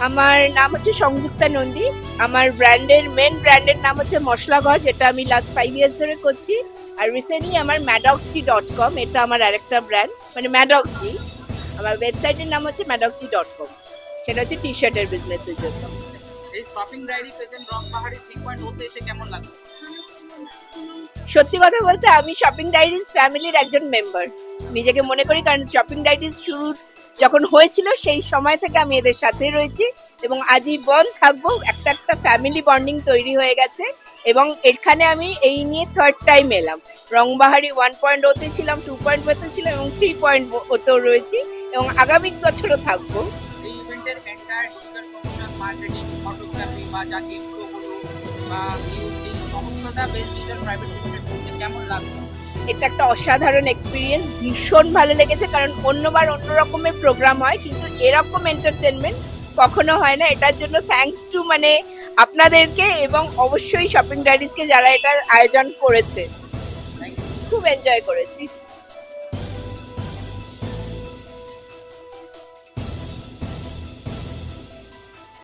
আমার নাম হচ্ছে সংযুক্তা নন্দী। আমার মেন ব্র্যান্ডের নাম হচ্ছে মশলাঘর, যেটা আমি লাস্ট 5 ইয়ার্স ধরে করছি। আর রিসেন্টলি আমার maddoxy.com, এটা আমার আরেকটা ব্র্যান্ড, মানে maddoxy। আমার ওয়েবসাইটের নাম হচ্ছে maddoxy.com। সেটা হচ্ছে টি শার্টের বিজনেসের জন্য। এই শপিং ডায়েরি প্রেজেন্ট রংবাহারি 3.0 এসে কেমন লাগলো? সত্যি কথা বলতে আমি শপিং ডায়েরিজ ফ্যামিলির একজন মেম্বার নিজেকে মনে করি, কারণ শপিং ডায়েরিজ শুরু যখন হয়েছিল সেই সময় থেকে আমি এদের সাথে রয়েছি এবং আজীবন থাকবো। একটা একটা ফ্যামিলি বন্ডিং তৈরি হয়ে গেছে এবং এখানে আমি এই নিয়ে থার্ড টাইম এলাম। রংবাহারি 1.0 তে ছিলাম, 2.0 তে ছিলাম এবং 3.0 রয়েছি এবং আগামী বছরও থাকবো। এই ইভেন্টের entire digital promotion, marketing, photography বা যাকে শো হলো বা এই সমস্তটা বেশ ডিজিটাল প্রাইভেট লিমিটেড করতে কেমন লাগলো? এটা একটা অসাধারণ এক্সপিরিয়েন্স, ভীষণ ভালো লেগেছে। কারণ অন্যবার অন্য রকমের প্রোগ্রাম হয়, কিন্তু এরকম এন্টারটেনমেন্ট কখনো হয় না। এটার জন্য থ্যাঙ্কস টু আপনাদেরকে এবং অবশ্যই শপিং ডায়েরিজকে, যারা এটার আয়োজন করেছে। খুব এনজয় করেছি।